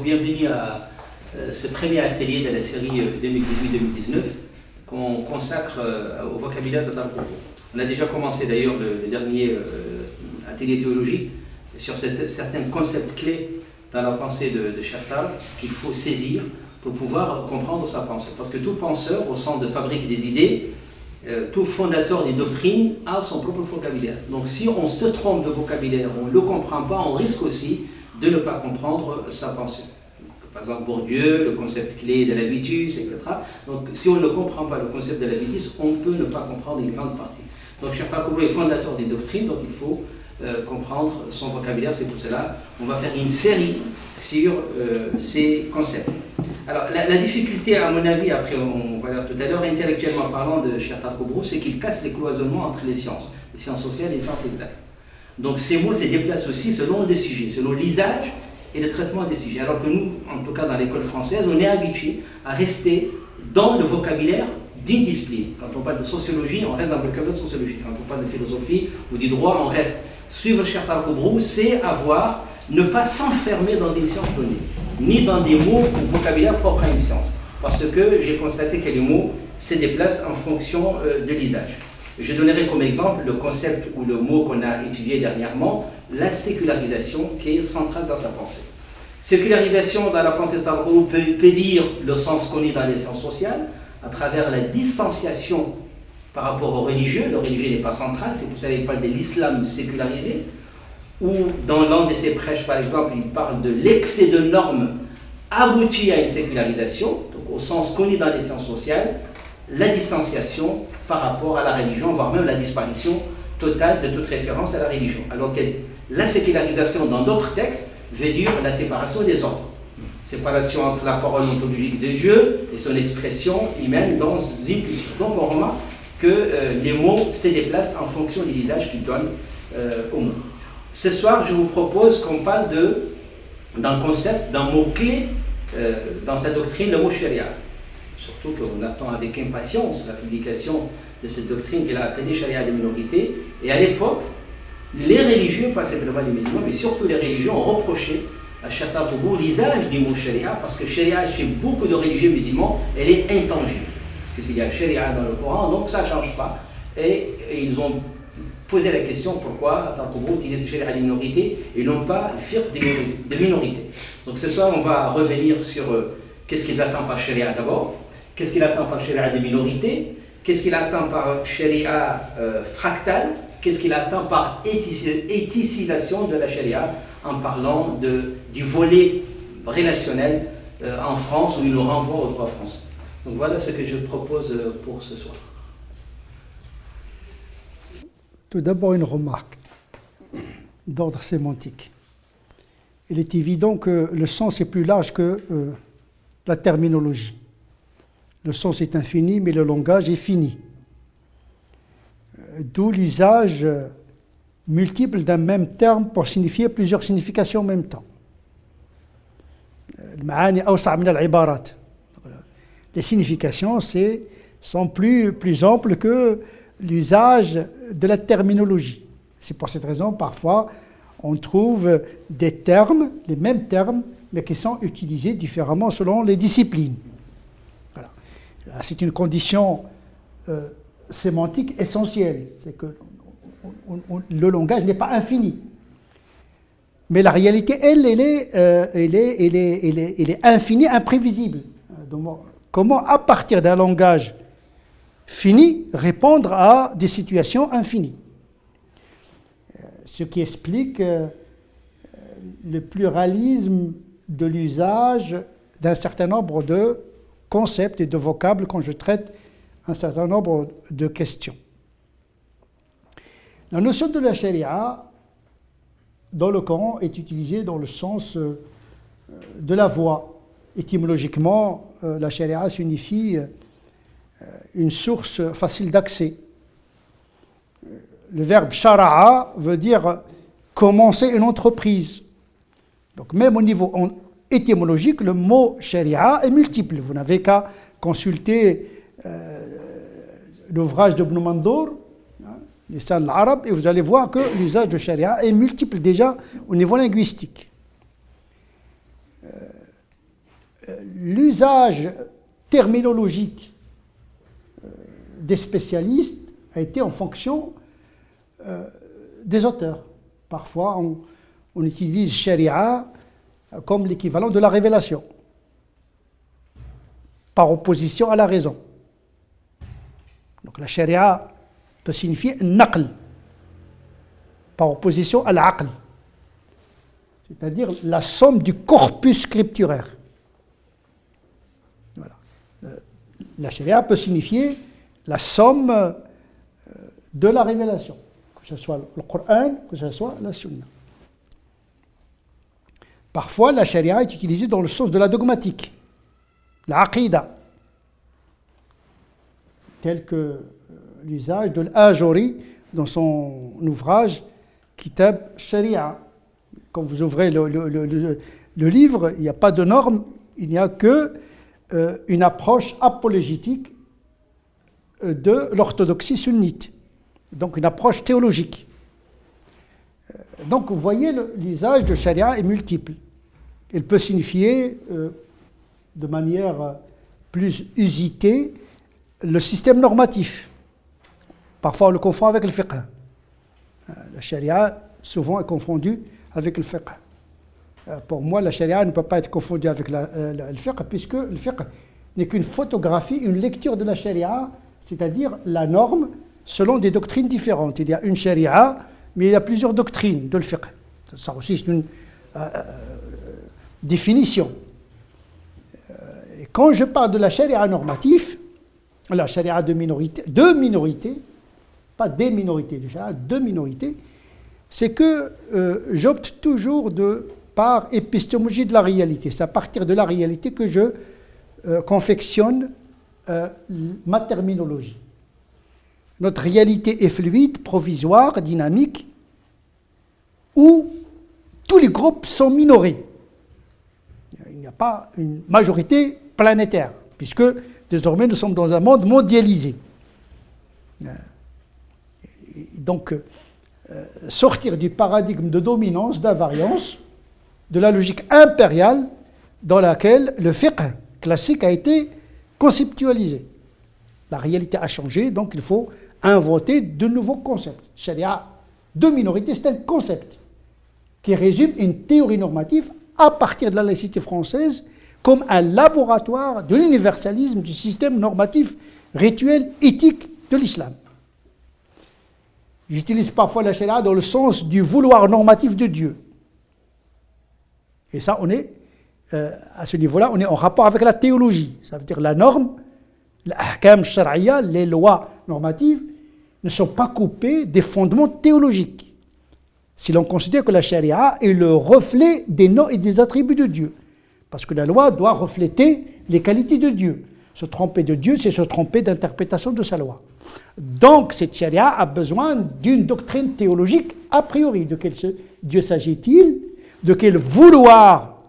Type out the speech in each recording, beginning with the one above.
bienvenue à ce premier atelier de la série 2018-2019 qu'on consacre au vocabulaire de Charles Koubro. On a déjà commencé d'ailleurs le dernier atelier théologique sur certains concepts clés dans la pensée de Charles qu'il faut saisir pour pouvoir comprendre sa pensée. Parce que tout penseur, au sens de fabrique des idées, tout fondateur des doctrines a son propre vocabulaire. Donc si on se trompe de vocabulaire, on ne le comprend pas, on risque aussi de ne pas comprendre sa pensée. Donc, par exemple, Bourdieu, le concept clé de l'habitus, etc. Donc si on ne comprend pas le concept de l'habitus, on peut ne pas comprendre une grande partie. Donc Charles Koubro est fondateur des doctrines, donc il faut comprendre son vocabulaire. C'est pour cela qu'on va faire une série sur ces concepts. Alors, la difficulté, à mon avis, après on va voir tout à l'heure, intellectuellement parlant de Charles Koubro, c'est qu'il casse les cloisonnements entre les sciences sociales et les sciences exactes. Donc ces mots se déplacent aussi selon les sujets, selon l'usage et le traitement des sujets. Alors que nous, en tout cas dans l'école française, on est habitué à rester dans le vocabulaire d'une discipline. Quand on parle de sociologie, on reste dans le vocabulaire de sociologie. Quand on parle de philosophie ou du droit, on reste. Suivre Charles Koubro, c'est ne pas s'enfermer dans une science donnée, ni dans des mots ou vocabulaire propres à une science. Parce que j'ai constaté que les mots se déplacent en fonction de l'usage. Je donnerai comme exemple le concept ou le mot qu'on a étudié dernièrement, la sécularisation, qui est centrale dans sa pensée. Sécularisation dans la pensée de Charles Koubro peut dire le sens connu dans les sciences sociales, à travers la distanciation par rapport au religieux. Le religieux n'est pas central, c'est pour ça qu'il parle de l'islam sécularisé, ou dans l'un de ses prêches, par exemple, il parle de l'excès de normes abouti à une sécularisation, donc au sens connu dans les sciences sociales, la distanciation par rapport à la religion, voire même la disparition totale de toute référence à la religion. Alors que la sécularisation dans d'autres textes veut dire la séparation des ordres. Séparation entre la parole ontologique de Dieu et son expression humaine dans une culture. Donc on remarque que les mots se déplacent en fonction des usages qu'ils donnent aux mots. Ce soir, je vous propose qu'on parle d'un concept, d'un mot-clé dans sa doctrine, le mot sharia. Surtout qu'on attend avec impatience la publication de cette doctrine qu'il a appelée sharia des minorités. Et à l'époque, les religieux, pas simplement les musulmans, mais surtout les religieux, ont reproché à Charles Koubro l'usage du mot sharia, parce que sharia, chez beaucoup de religieux musulmans, elle est intangible. Parce que s'il y a sharia dans le Coran, donc ça ne change pas. Et ils ont posé la question pourquoi Charles Koubro utilise le sharia des minorités et non pas fiqh des minorités. Donc ce soir, on va revenir sur qu'est-ce qu'ils attendent par sharia d'abord, qu'est-ce qu'il attend par sharia des minorités, qu'est-ce qu'il attend par sharia fractale, qu'est-ce qu'il attend par éthicisation de la sharia, en parlant du volet relationnel en France, où il nous renvoie au droit français. Donc voilà ce que je propose pour ce soir. Tout d'abord, une remarque d'ordre sémantique. Il est évident que le sens est plus large que la terminologie. Le sens est infini, mais le langage est fini. D'où l'usage multiple d'un même terme pour signifier plusieurs significations en même temps. Les significations sont plus amples que l'usage de la terminologie. C'est pour cette raison, parfois, on trouve des termes, les mêmes termes, mais qui sont utilisés différemment selon les disciplines. Voilà. C'est une condition sémantique essentielle. C'est que le langage n'est pas infini. Mais la réalité, elle est infinie, imprévisible. Donc, comment, à partir d'un langage fini, répondre à des situations infinies? Ce qui explique le pluralisme de l'usage d'un certain nombre de concepts et de vocables quand je traite un certain nombre de questions. La notion de la sharia dans le Coran est utilisée dans le sens de la voie. Étymologiquement, la sharia signifie une source facile d'accès. Le verbe shara'a veut dire commencer une entreprise. Donc même au niveau étymologique, le mot sharia est multiple. Vous n'avez qu'à consulter l'ouvrage d'Ibn Mandour, Lisan al-Arab, et vous allez voir que l'usage de sharia est multiple déjà au niveau linguistique. l'usage terminologique des spécialistes a été en fonction des auteurs. Parfois, on utilise sharia comme l'équivalent de la révélation, par opposition à la raison. Donc la sharia peut signifier naql, par opposition à l'aql, c'est-à-dire la somme du corpus scripturaire. Voilà. La sharia peut signifier la somme de la révélation, que ce soit le Coran, que ce soit la Sunna. Parfois, la sharia est utilisée dans le sens de la dogmatique, la aqida, tel que l'usage de l'Ajuri dans son ouvrage Kitab Sharia. Quand vous ouvrez le livre, il n'y a pas de normes, il n'y a que une approche apologétique de l'orthodoxie sunnite, donc une approche théologique. Donc vous voyez, l'usage de Sharia est multiple. Il peut signifier de manière plus usitée le système normatif. Parfois on le confond avec le fiqh. La Sharia souvent est confondue avec le fiqh. Pour moi, la Sharia ne peut pas être confondue avec le fiqh, puisque le fiqh n'est qu'une photographie, une lecture de la Sharia, c'est-à-dire la norme selon des doctrines différentes. Il y a une Sharia, mais il y a plusieurs doctrines de le fiqh. Ça aussi, c'est une définition. Et quand je parle de la Sharia normative, la Sharia de minorités, pas des minorités, de Sharia de minorités, c'est que j'opte toujours par épistémologie de la réalité. C'est à partir de la réalité que je confectionne ma terminologie. Notre réalité est fluide, provisoire, dynamique, où tous les groupes sont minorés. Il n'y a pas une majorité planétaire, puisque désormais nous sommes dans un monde mondialisé. Donc, sortir du paradigme de dominance, d'invariance, de la logique impériale dans laquelle le fiqh classique a été conceptualisé. La réalité a changé, donc il faut inventer de nouveaux concepts. Sharia de minorité, c'est un concept qui résume une théorie normative à partir de la laïcité française comme un laboratoire de l'universalisme du système normatif, rituel, éthique de l'islam. J'utilise parfois la Sharia dans le sens du vouloir normatif de Dieu. Et ça, on est, à ce niveau-là, on est en rapport avec la théologie. Ça veut dire la norme, l'ahkam shar'iyya, les lois normatives, ne sont pas coupées des fondements théologiques. Si l'on considère que la Sharia est le reflet des noms et des attributs de Dieu. Parce que la loi doit refléter les qualités de Dieu. Se tromper de Dieu, c'est se tromper d'interprétation de sa loi. Donc, cette Sharia a besoin d'une doctrine théologique a priori. De quel Dieu s'agit-il? De quel vouloir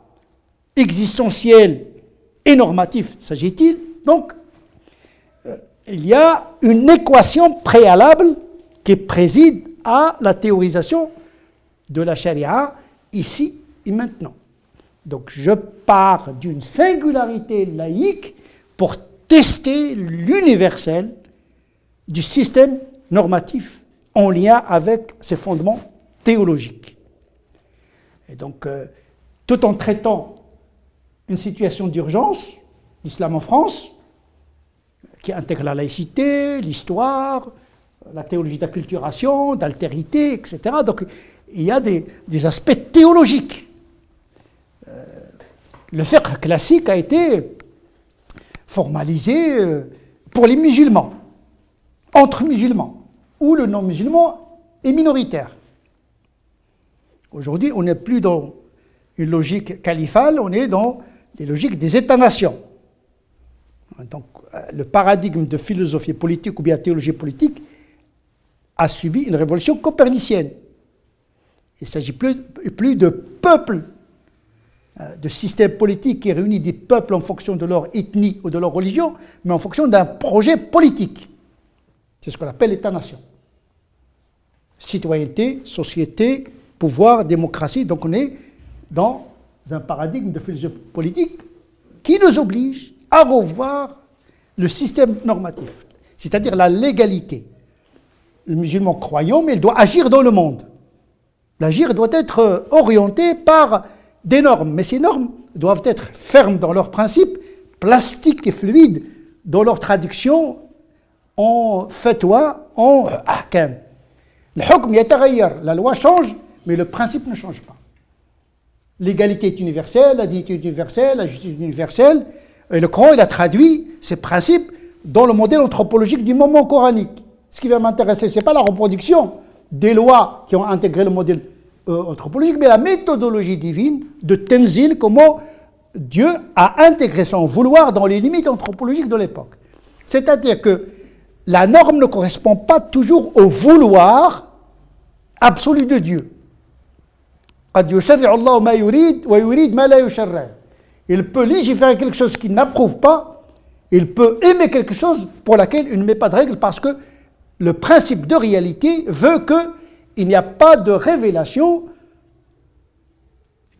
existentiel et normatif s'agit-il? Donc, il y a une équation préalable qui préside à la théorisation de la Sharia ici et maintenant. Donc, je pars d'une singularité laïque pour tester l'universel du système normatif en lien avec ses fondements théologiques. Et donc, tout en traitant une situation d'urgence, l'islam en France, qui intègre la laïcité, l'histoire, la théologie d'acculturation, d'altérité, etc. Donc, il y a des aspects théologiques. Le fiqh classique a été formalisé pour les musulmans, entre musulmans, où le non-musulman est minoritaire. Aujourd'hui, on n'est plus dans une logique califale, on est dans les logiques des États-nations. Donc, le paradigme de philosophie politique ou bien théologie politique a subi une révolution copernicienne. Il ne s'agit plus de peuples, de système politique qui réunit des peuples en fonction de leur ethnie ou de leur religion, mais en fonction d'un projet politique. C'est ce qu'on appelle l'État-nation. Citoyenneté, société, pouvoir, démocratie. Donc on est dans un paradigme de philosophie politique qui nous oblige à revoir le système normatif, c'est-à-dire la légalité. Le musulman croyant, mais il doit agir dans le monde. L'agir doit être orienté par des normes, mais ces normes doivent être fermes dans leurs principes, plastiques et fluides dans leur traduction en fatwa, en ahkam. Le hukm yataghayyar, la loi change, mais le principe ne change pas. L'égalité est universelle, la dignité est universelle, la justice est universelle, et le Coran il a traduit ces principes dans le modèle anthropologique du moment coranique. Ce qui va m'intéresser, ce n'est pas la reproduction des lois qui ont intégré le modèle anthropologique, mais la méthodologie divine de Tenzil, comment Dieu a intégré son vouloir dans les limites anthropologiques de l'époque. C'est-à-dire que la norme ne correspond pas toujours au vouloir absolu de Dieu. Il peut légiférer quelque chose qu'il n'approuve pas, il peut aimer quelque chose pour laquelle il ne met pas de règles, parce que le principe de réalité veut qu'il n'y a pas de révélation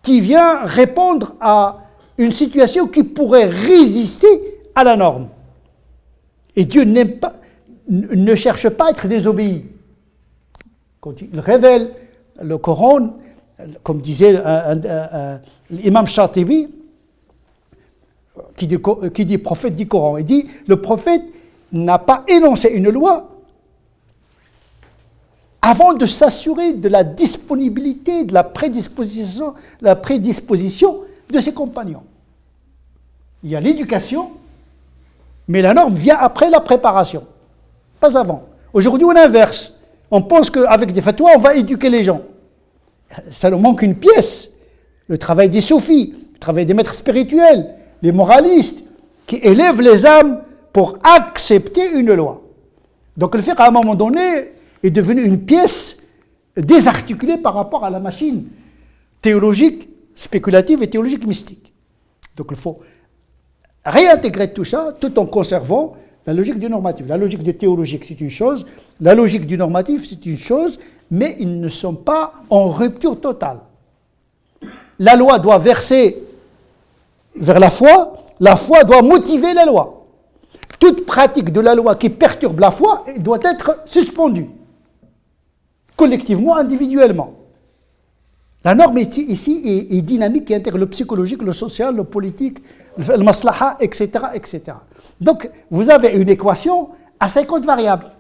qui vient répondre à une situation qui pourrait résister à la norme. Et Dieu ne cherche pas à être désobéi. Quand il révèle le Coran, comme disait l'imam Shatibi, qui dit prophète dit Coran, il dit le prophète n'a pas énoncé une loi avant de s'assurer de la disponibilité, de la prédisposition de ses compagnons. Il y a l'éducation, mais la norme vient après la préparation, pas avant. Aujourd'hui, on inverse. On pense qu'avec des fatwas, on va éduquer les gens. Ça nous manque une pièce. Le travail des soufis, le travail des maîtres spirituels, les moralistes, qui élèvent les âmes pour accepter une loi. Donc le fiqh, à un moment donné, est devenu une pièce désarticulée par rapport à la machine théologique, spéculative et théologique mystique. Donc il faut réintégrer tout ça tout en conservant la logique du normatif. La logique du théologique, c'est une chose, la logique du normatif, c'est une chose, mais ils ne sont pas en rupture totale. La loi doit verser vers la foi doit motiver la loi. Toute pratique de la loi qui perturbe la foi doit être suspendue, collectivement, individuellement. La norme ici est dynamique, qui intègre le psychologique, le social, le politique, le maslaha, etc., etc. Donc, vous avez une équation à 50 variables.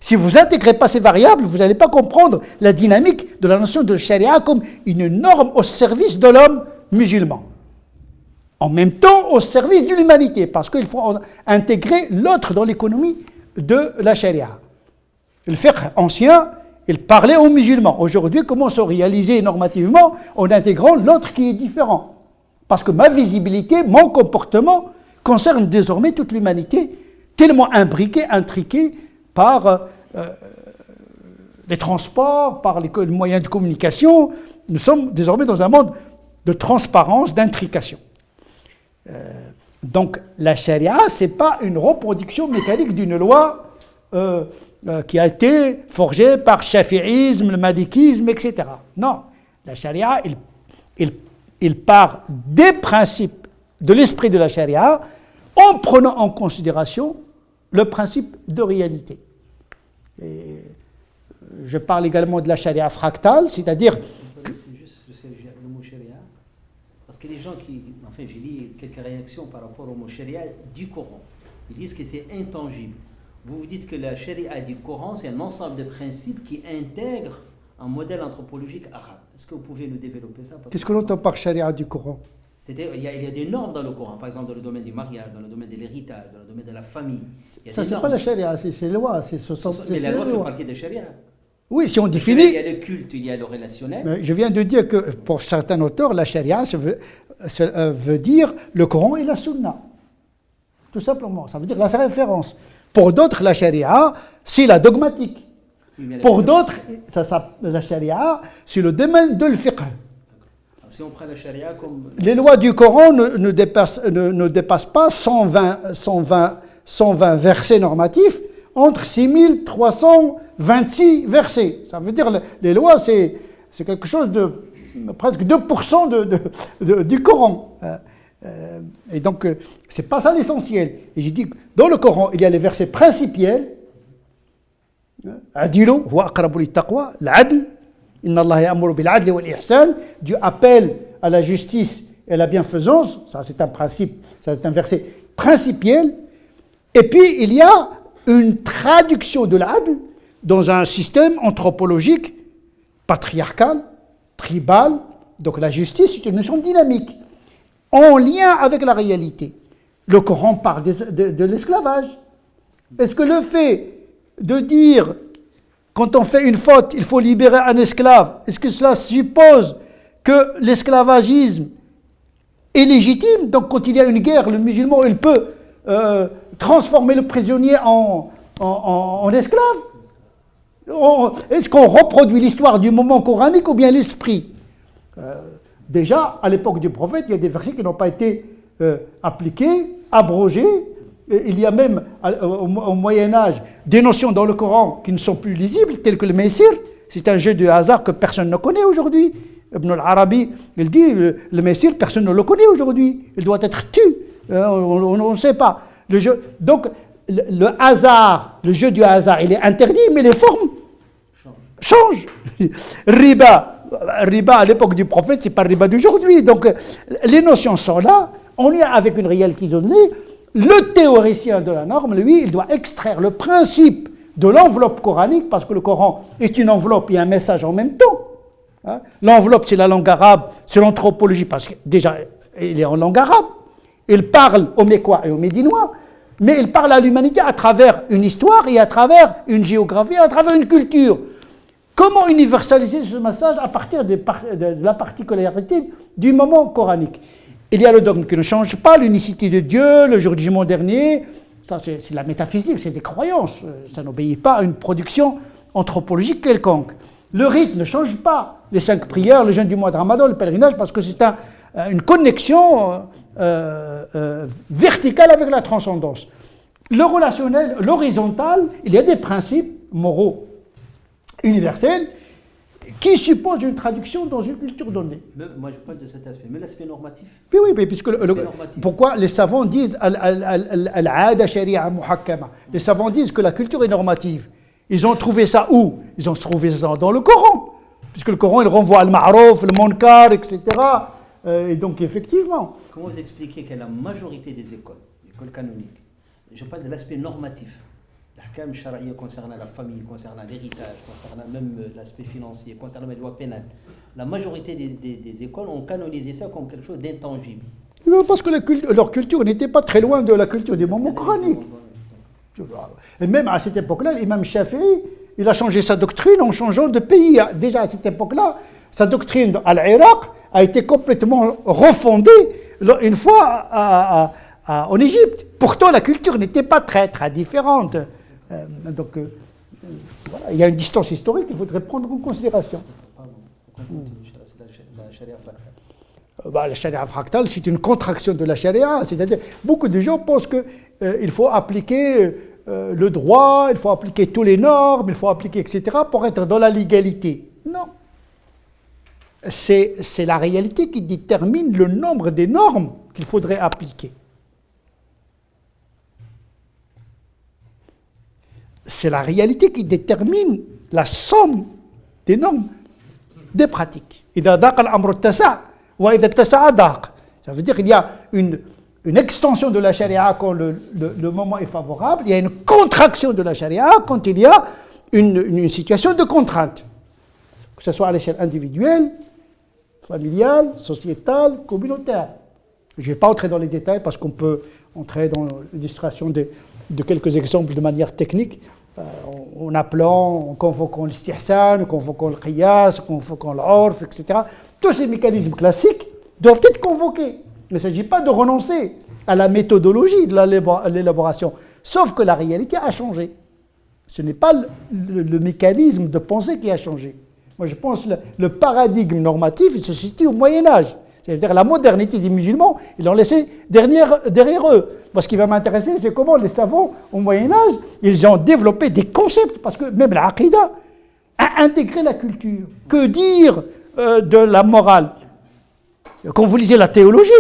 Si vous n'intégrez pas ces variables, vous n'allez pas comprendre la dynamique de la notion de charia comme une norme au service de l'homme musulman. En même temps, au service de l'humanité, parce qu'il faut intégrer l'autre dans l'économie de la charia. Le fiqh ancien, il parlait aux musulmans. Aujourd'hui, comment se réaliser normativement en intégrant l'autre qui est différent? Parce que ma visibilité, mon comportement concerne désormais toute l'humanité, tellement imbriquée, intriquée par les transports, par les moyens de communication. Nous sommes désormais dans un monde de transparence, d'intrication. Donc la charia, ce n'est pas une reproduction mécanique d'une loi qui a été forgée par le shafi'isme, le malikisme, etc. Non, la charia, il part des principes de l'esprit de la charia en prenant en considération le principe de réalité. Et je parle également de la charia fractale, c'est-à-dire... C'est juste le mot charia, parce que les gens qui... Enfin, j'ai lu quelques réactions par rapport au mot charia du Coran. Ils disent que c'est intangible. Vous dites que la charia du Coran, c'est un ensemble de principes qui intègrent un modèle anthropologique arabe. Est-ce que vous pouvez nous développer ça? Qu'est-ce que l'on entend par charia du Coran? Il y a des normes dans le Coran, par exemple dans le domaine du mariage, dans le domaine de l'héritage, dans le domaine de la famille. Ça, c'est pas la charia, c'est les lois. Mais la loi fait partie de la charia. Oui, si on définit... Il y a le culte, il y a le relationnel. Mais je viens de dire que pour certains auteurs, la charia veut dire le Coran et la sunna. Tout simplement, ça veut dire la référence. Pour d'autres, la charia, c'est la dogmatique. Oui, pour d'autres, la charia, c'est le domaine de l'fiqh. Si on prend la charia comme... Les lois du Coran ne dépassent pas 120 versets normatifs, entre 6326 versets. Ça veut dire les lois, c'est quelque chose de presque 2% du Coran. Et donc, c'est pas ça l'essentiel. Et j'ai dit, dans le Coran, il y a les versets principiels. Adilu huwa aqrabu lit-taqwa, l'adl. Inna Allah ya'muru bil-adli wal-ihsan. Dieu appelle à la justice et à la bienfaisance. Ça, c'est un principe, ça, c'est un verset principiel. Et puis, il y a une traduction de l'adl dans un système anthropologique, patriarcal, tribal. Donc, la justice, c'est une notion dynamique, en lien avec la réalité. Le Coran parle de l'esclavage. Est-ce que le fait de dire, quand on fait une faute, il faut libérer un esclave, est-ce que cela suppose que l'esclavagisme est légitime? Donc quand il y a une guerre, le musulman, il peut transformer le prisonnier en esclave? Est-ce qu'on reproduit l'histoire du moment coranique ou bien l'esprit? Déjà, à l'époque du prophète, il y a des versets qui n'ont pas été appliqués, abrogés. Il y a même au Moyen-Âge des notions dans le Coran qui ne sont plus lisibles, telles que le Maysir. C'est un jeu de hasard que personne ne connaît aujourd'hui. Ibn al-Arabi, il dit le Maysir, personne ne le connaît aujourd'hui. Il doit être tu. On ne sait pas. Le jeu, donc, le hasard, le jeu du hasard, il est interdit, mais les formes changent. Riba à l'époque du prophète, c'est pas le riba d'aujourd'hui. Donc, les notions sont là, on est avec une réalité donnée. Le théoricien de la norme, lui, il doit extraire le principe de l'enveloppe coranique, parce que le Coran est une enveloppe et un message en même temps. Hein? L'enveloppe, c'est la langue arabe, c'est l'anthropologie, parce que déjà, il est en langue arabe. Il parle aux Mécois et aux Médinois, mais il parle à l'humanité à travers une histoire et à travers une géographie, à travers une culture. Comment universaliser ce message à partir de la particularité du moment coranique? Il y a le dogme qui ne change pas, l'unicité de Dieu, le jour du jugement dernier. Ça, c'est la métaphysique, c'est des croyances. Ça n'obéit pas à une production anthropologique quelconque. Le rite ne change pas. Les 5 prières, le jeûne du mois de Ramadan, le pèlerinage, parce que c'est une connexion verticale avec la transcendance. Le relationnel, l'horizontal, il y a des principes moraux universels qui suppose une traduction dans une culture donnée. Moi, je parle de cet aspect, mais l'aspect normatif. Oui, puisque pourquoi les savants disent al-aada sharia muhakkama. Les savants disent que la culture est normative. Ils ont trouvé ça où? Ils ont trouvé ça dans le Coran, puisque le Coran il renvoie al ma'ruf, le munkar, etc. Et donc effectivement. Comment vous expliquez que la majorité des écoles canoniques, je parle de l'aspect normatif, l'ahkam shari'a concernant la famille, concernant l'héritage, concernant même l'aspect financier, concernant les lois pénales. La majorité des écoles ont canonisé ça comme quelque chose d'intangible. Parce que leur culture n'était pas très loin de la culture des moments coraniques. Et même à cette époque-là, l'imam Shafi'i, il a changé sa doctrine en changeant de pays. Déjà à cette époque-là, sa doctrine à l'Irak a été complètement refondée une fois en Égypte. Pourtant, la culture n'était pas très différente. Donc, voilà, il y a une distance historique qu'il faudrait prendre en considération. La charia fractale. La charia fractale, c'est une contraction de la charia. C'est-à-dire, beaucoup de gens pensent qu'il faut appliquer le droit, il faut appliquer toutes les normes, il faut appliquer, etc., pour être dans la légalité. Non. C'est la réalité qui détermine le nombre des normes qu'il faudrait appliquer. C'est la réalité qui détermine la somme des normes, des pratiques. Ça veut dire qu'il y a une extension de la charia quand le moment est favorable, il y a une contraction de la charia quand il y a une situation de contrainte, que ce soit à l'échelle individuelle, familiale, sociétale, communautaire. Je ne vais pas entrer dans les détails parce qu'on peut entrer dans l'illustration de quelques exemples de manière technique, en appelant, en convoquant l'istihsan, en convoquant le qiyas, en convoquant l'orf, etc. Tous ces mécanismes classiques doivent être convoqués. Il ne s'agit pas de renoncer à la méthodologie de l'élaboration, sauf que la réalité a changé. Ce n'est pas le mécanisme de pensée qui a changé. Moi, je pense que le paradigme normatif, il se situe au Moyen-Âge. C'est-à-dire la modernité des musulmans, ils l'ont laissé derrière eux. Moi, ce qui va m'intéresser, c'est comment les savants, au Moyen-Âge, ils ont développé des concepts, parce que même l'aqida a intégré la culture. Que dire de la morale? Quand vous lisez la théologie,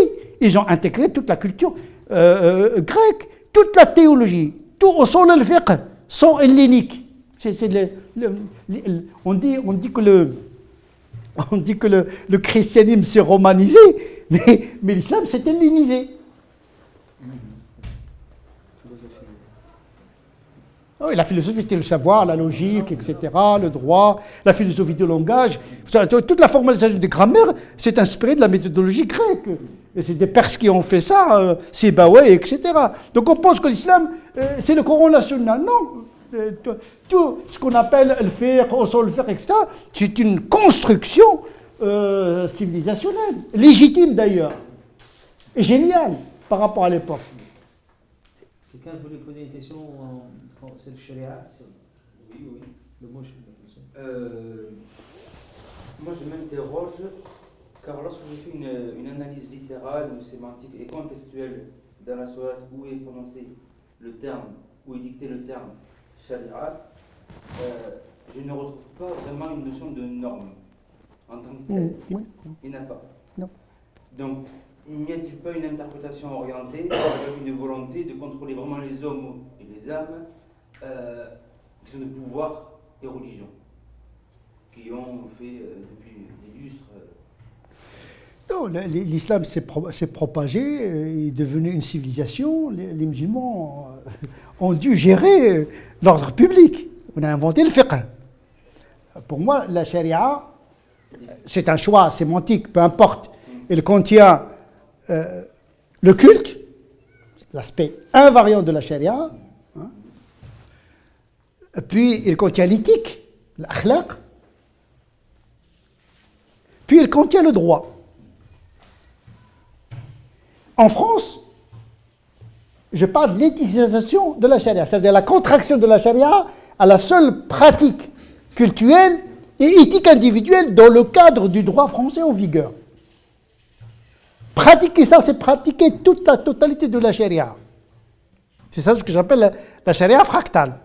ils ont intégré toute la culture grecque, toute la théologie, tout au sol al-fiqh sont helléniques. On dit que le christianisme s'est romanisé, mais l'islam s'est hellénisé. Oui, la philosophie, c'était le savoir, la logique, etc., le droit, la philosophie du langage. Toute la formalisation des grammaires s'est inspirée de la méthodologie grecque. Et c'est des Perses qui ont fait ça, Sibawayh, etc. Donc on pense que l'islam, c'est le Coran, la Sunna. Non. Tout ce qu'on appelle le fiqh, usul fiqh, etc., c'est une construction civilisationnelle, légitime d'ailleurs, et géniale par rapport à l'époque. Quelqu'un voulait poser une question, c'est le sharia? Oui. Le mot sharia. Moi je m'interroge, car lorsque je fais une analyse littérale ou sémantique et contextuelle dans la sourate où est prononcé le terme, où est dicté le terme sharia, je ne retrouve pas vraiment une notion de norme en tant que telle. Oui. Il n'y en a pas. Non. Donc, n'y a-t-il pas une interprétation orientée avec une volonté de contrôler vraiment les hommes et les âmes qui sont de pouvoir et religion, qui ont fait depuis des lustres Non, l'islam s'est propagé, est devenu une civilisation. Les musulmans ont dû gérer l'ordre public. On a inventé le fiqh. Pour moi, la charia, c'est un choix sémantique, peu importe. Elle contient le culte, l'aspect invariant de la charia, hein. Puis il contient l'éthique, l'akhlaq, puis il contient le droit. En France, je parle de l'éthicisation de la charia, c'est-à-dire la contraction de la charia à la seule pratique cultuelle et éthique individuelle dans le cadre du droit français en vigueur. Pratiquer ça, c'est pratiquer toute la totalité de la charia. C'est ça ce que j'appelle la charia fractale.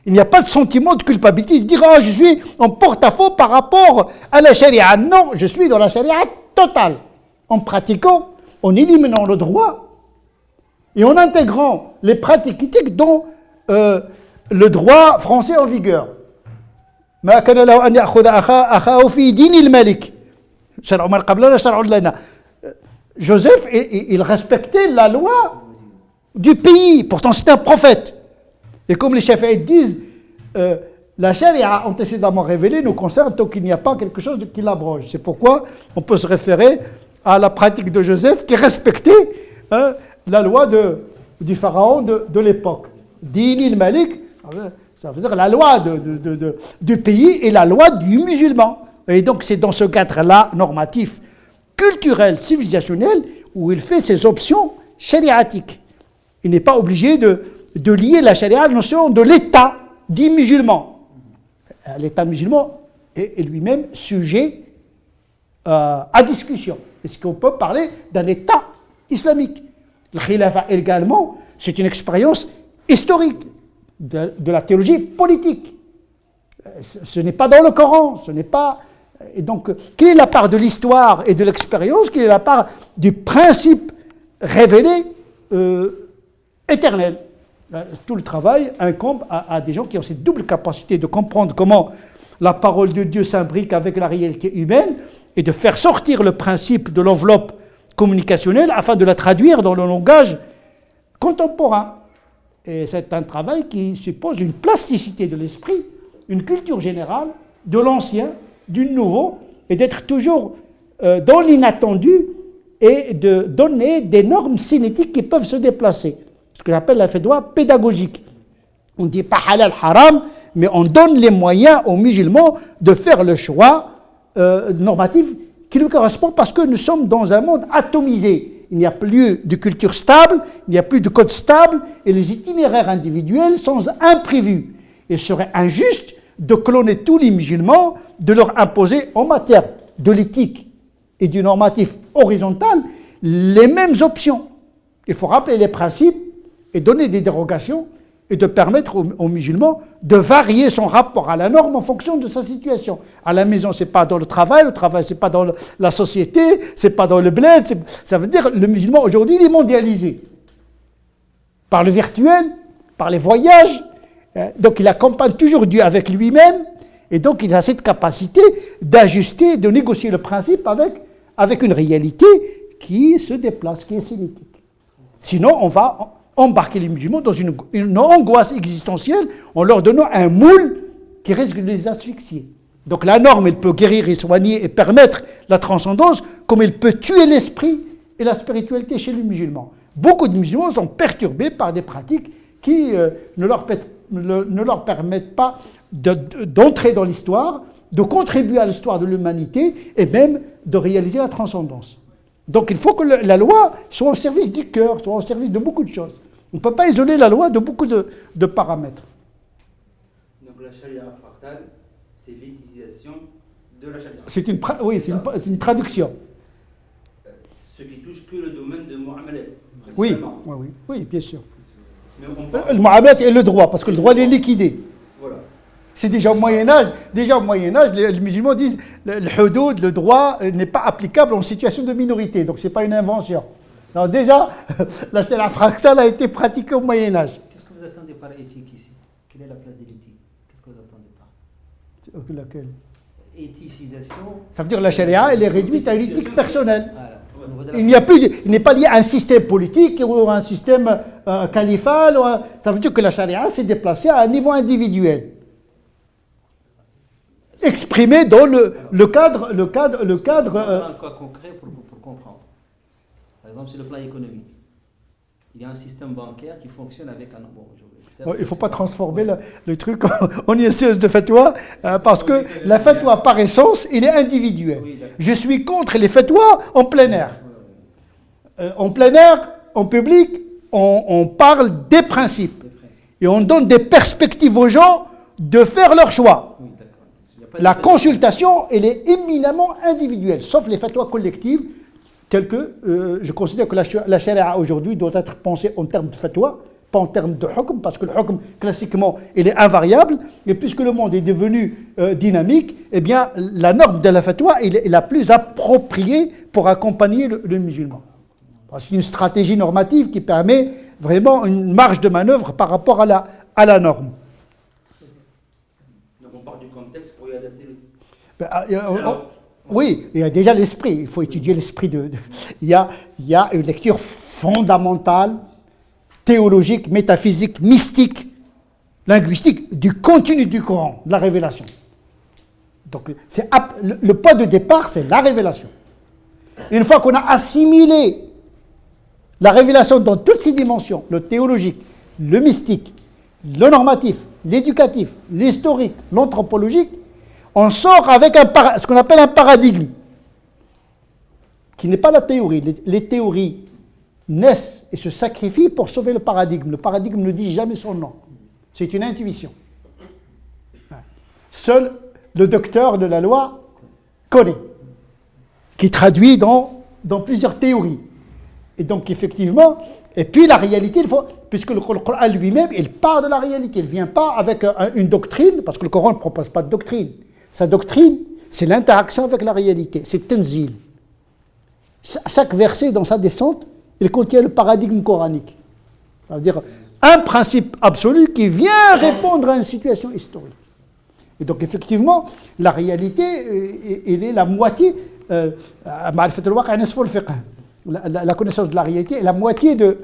Il n'y a pas de sentiment de culpabilité de dire « Ah, je suis en porte-à-faux par rapport à la charia ». Non, je suis dans la charia totale. En pratiquant, en éliminant le droit et en intégrant les pratiques éthiques dans le droit français en vigueur. ما كان له أن يأخذ أخاه في دين الملك شرع من قبلنا شرع لنا. Joseph, il respectait la loi du pays, pourtant c'est un prophète. Et comme les chafi'ites disent, la charia antécédemment révélée nous concerne tant qu'il n'y a pas quelque chose qui l'abroge. C'est pourquoi on peut se référer à la pratique de Joseph qui respectait la loi du pharaon de l'époque. Dinil Malik, ça veut dire la loi du pays et la loi du musulman. Et donc c'est dans ce cadre-là normatif, culturel, civilisationnel, où il fait ses options chariatiques. Il n'est pas obligé de lier la charia à la notion de l'État dit musulman. L'État musulman est lui-même sujet à discussion. Est-ce qu'on peut parler d'un État islamique? Le khilafa également, c'est une expérience historique de la théologie politique. Ce n'est pas dans le Coran, ce n'est pas... Et donc, quelle est la part de l'histoire et de l'expérience? Quelle est la part du principe révélé éternel? Tout le travail incombe à des gens qui ont cette double capacité de comprendre comment la parole de Dieu s'imbrique avec la réalité humaine et de faire sortir le principe de l'enveloppe communicationnelle afin de la traduire dans le langage contemporain. Et c'est un travail qui suppose une plasticité de l'esprit, une culture générale de l'ancien, du nouveau, et d'être toujours dans l'inattendu et de donner des normes cinétiques qui peuvent se déplacer. Ce que j'appelle la fatwa pédagogique. On ne dit pas halal haram, mais on donne les moyens aux musulmans de faire le choix normatif qui lui correspond parce que nous sommes dans un monde atomisé. Il n'y a plus de culture stable, il n'y a plus de code stable et les itinéraires individuels sont imprévus. Il serait injuste de cloner tous les musulmans, de leur imposer en matière de l'éthique et du normatif horizontal les mêmes options. Il faut rappeler les principes et donner des dérogations et de permettre aux musulmans de varier son rapport à la norme en fonction de sa situation. À la maison, c'est pas dans le travail c'est pas dans la société, c'est pas dans le bled. Ça veut dire que le musulman aujourd'hui, il est mondialisé. Par le virtuel, par les voyages. Donc il accompagne toujours Dieu avec lui-même. Et donc il a cette capacité d'ajuster, de négocier le principe avec une réalité qui se déplace, qui est cinétique. Sinon, on va embarquer les musulmans dans une angoisse existentielle en leur donnant un moule qui risque de les asphyxier. Donc la norme, elle peut guérir et soigner et permettre la transcendance, comme elle peut tuer l'esprit et la spiritualité chez les musulmans. Beaucoup de musulmans sont perturbés par des pratiques qui ne leur permettent pas d'entrer dans l'histoire, de contribuer à l'histoire de l'humanité et même de réaliser la transcendance. Donc il faut que la loi soit au service du cœur, soit au service de beaucoup de choses. On ne peut pas isoler la loi de beaucoup de paramètres. Donc la charia fractale, c'est l'éthicisation de la charia. C'est une traduction. Ce qui touche que le domaine de Mu'amalat. Oui, bien sûr. Mais on parle... Le Mu'amalat est le droit, parce que le droit il est liquidé. Voilà. C'est déjà au Moyen-Âge, les musulmans disent le hudud, le droit, n'est pas applicable en situation de minorité, donc ce n'est pas une invention. Donc déjà, la charia fractale a été pratiquée au Moyen-Âge. Qu'est-ce que vous attendez par éthique ici? Quelle est la place de l'éthique? Qu'est-ce que vous attendez par Laquelle? Éthicisation. Ça veut dire que la charia, elle est réduite à une éthique personnelle. Voilà. Il n'est pas lié à un système politique ou à un système califal. Ça veut dire que la charia s'est déplacée à un niveau individuel. Exprimé dans le cadre. Un cas concret pour comprendre. Par exemple, sur le plan économique, il y a un système bancaire qui fonctionne avec un... Il ne faut pas transformer le truc en une séance de fatwa, parce que la fatwa, par essence, il est individuel. Je suis contre les fatwas en plein air. En plein air, en public, on parle des principes. Et on donne des perspectives aux gens de faire leur choix. La consultation, elle est éminemment individuelle, sauf les fatwas collectives, telles que je considère que la charia aujourd'hui doit être pensée en termes de fatwa, pas en termes de hukm, parce que le hukm, classiquement, il est invariable, et puisque le monde est devenu dynamique, eh bien, la norme de la fatwa est la plus appropriée pour accompagner le musulman. C'est une stratégie normative qui permet vraiment une marge de manœuvre par rapport à la norme. Donc on part du contexte pour y adapter oui, il y a déjà l'esprit, il faut étudier l'esprit il y a une lecture fondamentale, théologique, métaphysique, mystique, linguistique, du contenu du Coran, de la révélation. Donc le point de départ, c'est la révélation. Une fois qu'on a assimilé la révélation dans toutes ses dimensions, le théologique, le mystique, le normatif, l'éducatif, l'historique, l'anthropologique, on sort avec ce qu'on appelle un paradigme, qui n'est pas la théorie. Les théories naissent et se sacrifient pour sauver le paradigme. Le paradigme ne dit jamais son nom. C'est une intuition. Seul le docteur de la loi connaît, qui traduit dans plusieurs théories. Et donc, effectivement, et puis la réalité, puisque le Coran lui-même, il part de la réalité. Il ne vient pas avec une doctrine, parce que le Coran ne propose pas de doctrine. Sa doctrine, c'est l'interaction avec la réalité, c'est Tanzil. Chaque verset, dans sa descente, il contient le paradigme coranique. C'est-à-dire un principe absolu qui vient répondre à une situation historique. Et donc, effectivement, la réalité, elle est la moitié. La connaissance de la réalité est la moitié de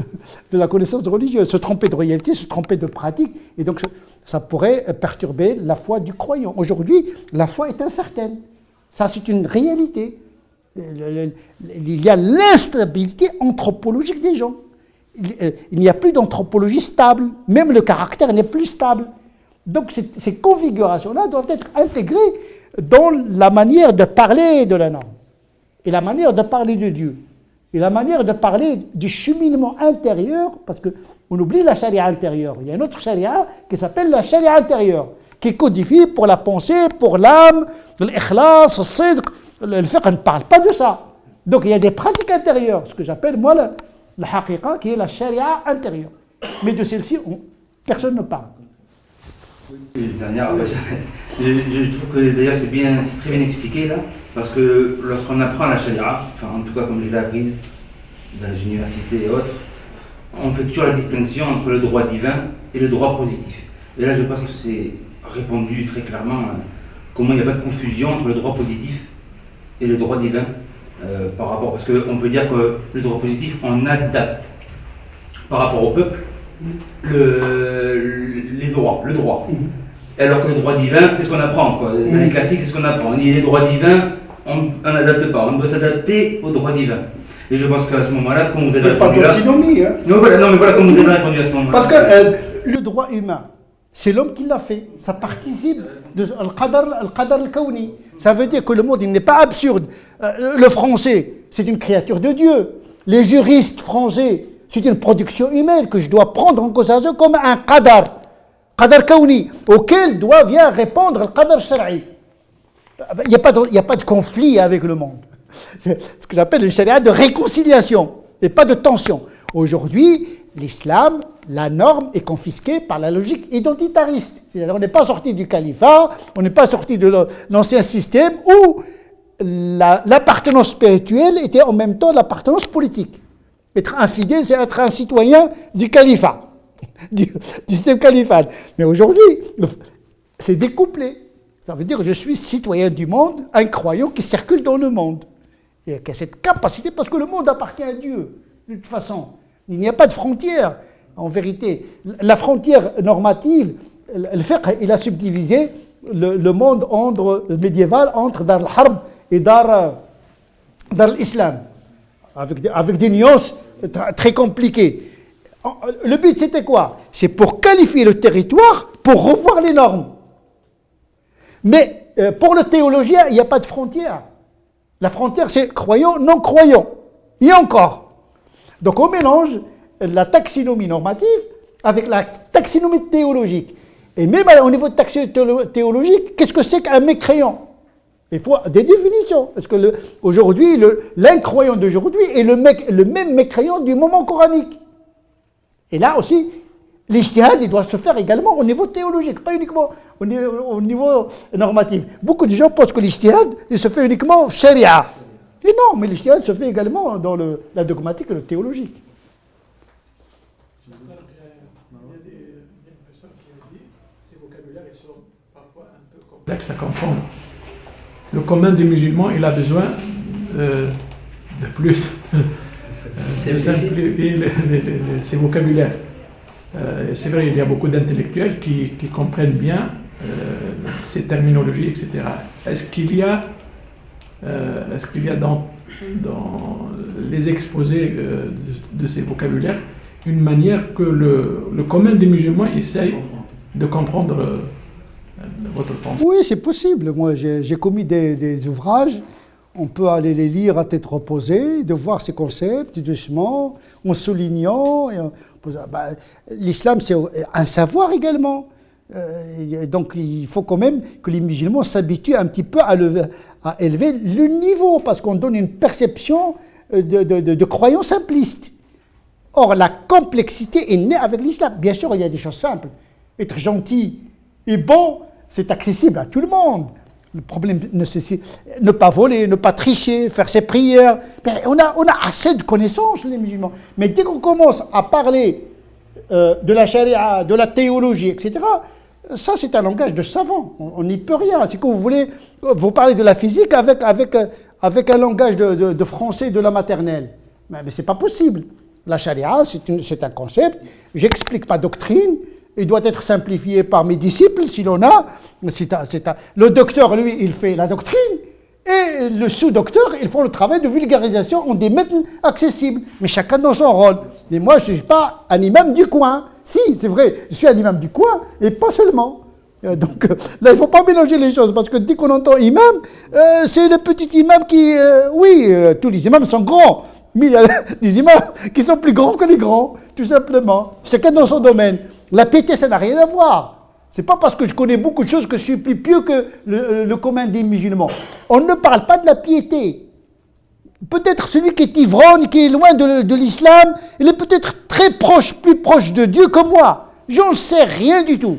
la connaissance religieuse. Se tromper de réalité, se tromper de pratique. Et donc, ça pourrait perturber la foi du croyant. Aujourd'hui, la foi est incertaine. Ça, c'est une réalité. Il y a l'instabilité anthropologique des gens. Il n'y a plus d'anthropologie stable. Même le caractère n'est plus stable. Donc, ces configurations-là doivent être intégrées dans la manière de parler de la norme. Et la manière de parler de Dieu. Et la manière de parler du cheminement intérieur, parce qu'on oublie la charia intérieure. Il y a une autre charia qui s'appelle la charia intérieure, qui est codifiée pour la pensée, pour l'âme, l'ikhlas, le sidq. Le fiqh ne parle pas de ça. Donc il y a des pratiques intérieures, ce que j'appelle moi la haqiqa, qui est la charia intérieure. Mais de celle-ci, Personne ne parle. Une dernière, je trouve que d'ailleurs c'est très bien expliqué là, parce que lorsqu'on apprend la charia, enfin en tout cas comme je l'ai apprise dans les universités et autres, on fait toujours la distinction entre le droit divin et le droit positif. Et là je pense que c'est répondu très clairement comment il n'y a pas de confusion entre le droit positif et le droit divin par rapport, parce qu'on peut dire que le droit positif on adapte par rapport au peuple le droit. Alors que le droit divin, c'est ce qu'on apprend, quoi. Dans les classiques, c'est ce qu'on apprend. On dit les droits divins, on n'adapte pas, on doit s'adapter au droit divin. Et je pense qu'à ce moment-là, quand vous avez répondu là... Hein. Non, mais voilà, comme vous avez répondu à ce moment-là... Parce que le droit humain, c'est l'homme qui l'a fait. Ça participe de al-qadar al-kawni. Ça veut dire que le monde, il n'est pas absurde. Le français, c'est une créature de Dieu. Les juristes français, c'est une production humaine que je dois prendre en considération comme un qadar kawni, auquel doit bien répondre le qadar shara'i. Il n'y a pas de conflit avec le monde. C'est ce que j'appelle le sharia de réconciliation et pas de tension. Aujourd'hui, l'islam, la norme est confisquée par la logique identitariste. C'est-à-dire on n'est pas sorti du califat, on n'est pas sorti de l'ancien système où l'appartenance spirituelle était en même temps l'appartenance politique. Être infidèle, c'est être un citoyen du califat, du système califal. Mais aujourd'hui, c'est découplé. Ça veut dire que je suis citoyen du monde, un croyant qui circule dans le monde. Et qui a cette capacité, parce que le monde appartient à Dieu, de toute façon. Il n'y a pas de frontière, en vérité. La frontière normative, le fiqh, il a subdivisé le monde médiéval entre Dar al-Harb et Dar al-Islam. Avec des nuances très compliquées. Le but, c'était quoi? C'est pour qualifier le territoire, pour revoir les normes. Mais pour le théologien, il n'y a pas de frontière. La frontière, c'est croyant, non-croyant. Et encore. Donc on mélange la taxinomie normative avec la taxinomie théologique. Et même au niveau de taxinomie théologique, qu'est-ce que c'est qu'un mécréant? Il faut des définitions. Parce que aujourd'hui, l'incroyant d'aujourd'hui est le même mécréant du moment coranique. Et là aussi, l'ijtihad, il doit se faire également au niveau théologique, pas uniquement au niveau normatif. Beaucoup de gens pensent que l'ijtihad, il se fait uniquement sharia. Et non, mais l'ijtihad se fait également dans la dogmatique et le théologique. Il y a des personnes qui ont dit que ces vocabulaires sont parfois un peu complexes à comprendre. Le commun des musulmans, il a besoin de plus de simplifier ces vocabulaires. C'est vrai, il y a beaucoup d'intellectuels qui comprennent bien ces terminologies, etc. Est-ce qu'il y a dans les exposés de ces vocabulaires une manière que le commun des musulmans essaye de comprendre votre pensée? Oui, c'est possible. Moi, j'ai commis des ouvrages. On peut aller les lire à tête reposée, de voir ces concepts doucement, en soulignant. L'islam, c'est un savoir également. Donc, il faut quand même que les musulmans s'habituent un petit peu à élever le niveau, parce qu'on donne une perception de croyance simpliste. Or, la complexité est née avec l'islam. Bien sûr, il y a des choses simples. Être gentil et bon, c'est accessible à tout le monde. Le problème, ne pas voler, ne pas tricher, faire ses prières. Mais on a assez de connaissances, les musulmans. Mais dès qu'on commence à parler de la charia, de la théologie, etc., ça, c'est un langage de savant. On n'y peut rien. C'est que vous parlez de la physique avec un langage de français de la maternelle. Mais ce n'est pas possible. La charia, c'est un concept. J'explique ma doctrine. Il doit être simplifié par mes disciples, s'il en a. Le docteur, lui, il fait la doctrine, et le sous-docteur, ils font le travail de vulgarisation en des méthodes accessibles. Mais chacun dans son rôle. Mais moi, je ne suis pas un imam du coin. Si, c'est vrai, je suis un imam du coin, et pas seulement. Donc là, il ne faut pas mélanger les choses, parce que dès qu'on entend imam, c'est le petit imam qui... tous les imams sont grands, mais il y a des imams qui sont plus grands que les grands, tout simplement. Chacun dans son domaine. La piété, ça n'a rien à voir. Ce n'est pas parce que je connais beaucoup de choses que je suis plus pieux que le commun des musulmans. On ne parle pas de la piété. Peut-être celui qui est ivrogne, qui est loin de l'islam, il est peut-être très proche, plus proche de Dieu que moi. J'en sais rien du tout.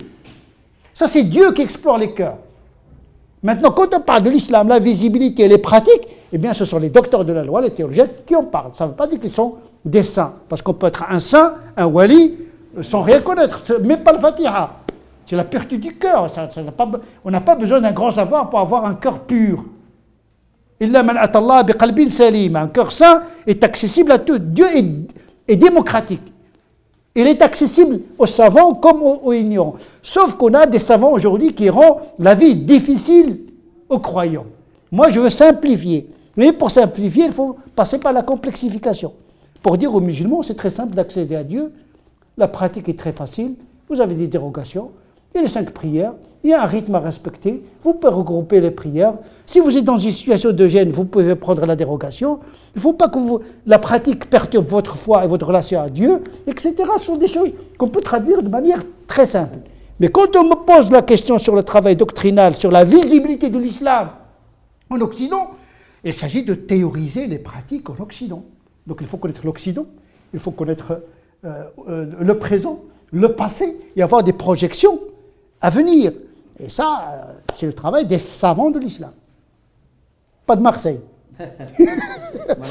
Ça, c'est Dieu qui explore les cœurs. Maintenant, quand on parle de l'islam, la visibilité, les pratiques, eh bien, ce sont les docteurs de la loi, les théologiens qui en parlent. Ça ne veut pas dire qu'ils sont des saints. Parce qu'on peut être un saint, un wali, sans rien connaître. Même pas le Fatiha. C'est la pureté du cœur. On n'a pas besoin d'un grand savoir pour avoir un cœur pur. Illa man atallah bi qalbin salim. Un cœur saint est accessible à tout. Dieu est démocratique. Il est accessible aux savants comme aux ignorants. Sauf qu'on a des savants aujourd'hui qui rendent la vie difficile aux croyants. Moi, je veux simplifier. Mais pour simplifier, il faut passer par la complexification. Pour dire aux musulmans, c'est très simple d'accéder à Dieu. La pratique est très facile. Vous avez des dérogations. Il y a les 5 prières. Il y a un rythme à respecter. Vous pouvez regrouper les prières. Si vous êtes dans une situation de gêne, vous pouvez prendre la dérogation. Il ne faut pas que la pratique perturbe votre foi et votre relation à Dieu, etc. Ce sont des choses qu'on peut traduire de manière très simple. Mais quand on me pose la question sur le travail doctrinal, sur la visibilité de l'islam en Occident, il s'agit de théoriser les pratiques en Occident. Donc il faut connaître l'Occident, il faut connaître le présent, le passé, et avoir des projections à venir. Et ça, c'est le travail des savants de l'islam. Pas de Marseille.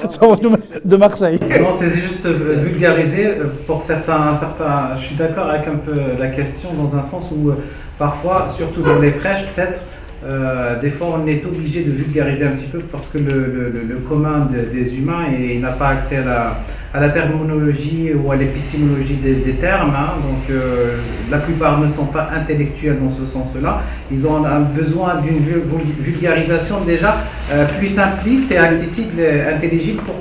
Savants de Marseille. Non, c'est juste vulgariser pour certains. Je suis d'accord avec un peu la question dans un sens où parfois, surtout dans les prêches, peut-être, des fois on est obligé de vulgariser un petit peu parce que le commun des humains il n'a pas accès à la terminologie ou à l'épistémologie des termes, hein. Donc la plupart ne sont pas intellectuels dans ce sens-là. Ils ont besoin d'une vulgarisation déjà plus simpliste et accessible et intelligible pour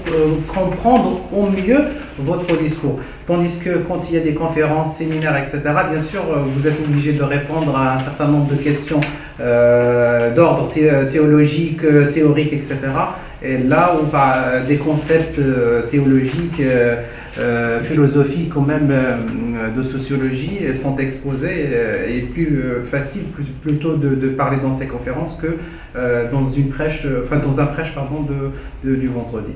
comprendre au mieux votre discours. Tandis que quand il y a des conférences, séminaires, etc., bien sûr, vous êtes obligé de répondre à un certain nombre de questions d'ordre théologique, théorique, etc. Et là où des concepts théologiques, philosophiques ou même de sociologie sont exposés, et plus facile plutôt de parler dans ces conférences que dans un prêche du vendredi.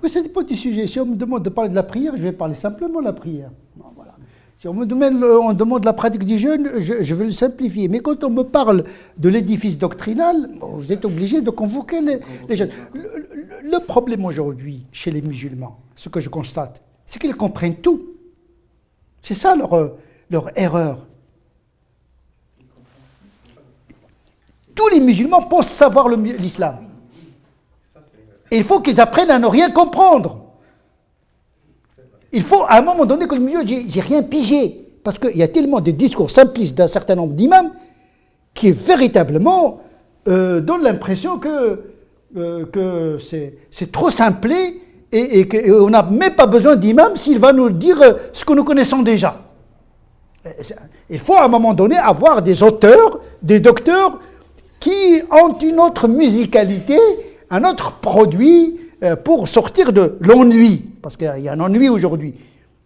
Oui, ça dépend du sujet. Si on me demande de parler de la prière, je vais parler simplement de la prière. Voilà. Si on me demande la pratique du jeûne, je vais le simplifier. Mais quand on me parle de l'édifice doctrinal, vous êtes obligé de convoquer les jeunes. Le problème aujourd'hui chez les musulmans, ce que je constate, c'est qu'ils comprennent tout. C'est ça leur erreur. Tous les musulmans pensent savoir l'islam. Et il faut qu'ils apprennent à ne rien comprendre. Il faut à un moment donné que le musulman dise « j'ai rien pigé ». Parce qu'il y a tellement de discours simplistes d'un certain nombre d'imams qui véritablement donnent l'impression que c'est trop simplé et qu'on n'a même pas besoin d'imam s'il va nous dire ce que nous connaissons déjà. Il faut à un moment donné avoir des auteurs, des docteurs qui ont une autre musicalité, un autre produit pour sortir de l'ennui. Parce qu'il y a un ennui aujourd'hui.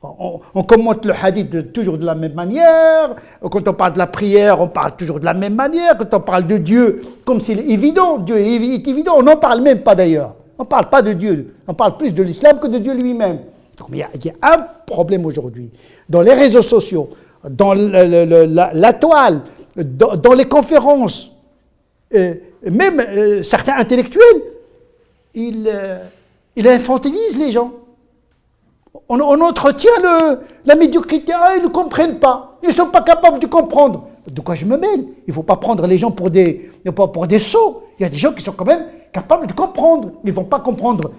On commente le hadith toujours de la même manière. Quand on parle de la prière, on parle toujours de la même manière. Quand on parle de Dieu, comme s'il est évident, Dieu est évident, on n'en parle même pas d'ailleurs. On ne parle pas de Dieu. On parle plus de l'islam que de Dieu lui-même. Donc, il y a un problème aujourd'hui. Dans les réseaux sociaux, dans la toile, dans les conférences, même certains intellectuels, ils infantilisent les gens. On entretient la médiocrité. Ils ne comprennent pas. Ils ne sont pas capables de comprendre. De quoi je me mêle? Il ne faut pas prendre les gens pour des sots. Il y a des gens qui sont quand même capables de comprendre. Ils ne vont pas comprendre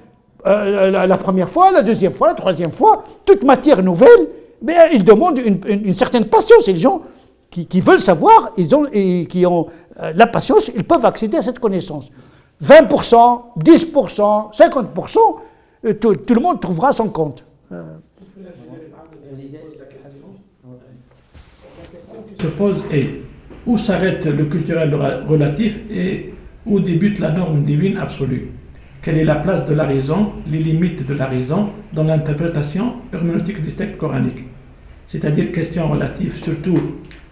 la première fois, la deuxième fois, la troisième fois. Toute matière nouvelle, mais ils demandent une certaine patience. Et les gens qui veulent savoir et qui ont la patience, ils peuvent accéder à cette connaissance. 20%, 10%, 50%, tout le monde trouvera son compte. La question qui se pose est où s'arrête le culturel relatif et où débute la norme divine absolue? Quelle est la place de la raison, les limites de la raison dans l'interprétation herméneutique des textes coraniques? C'est-à-dire question relative surtout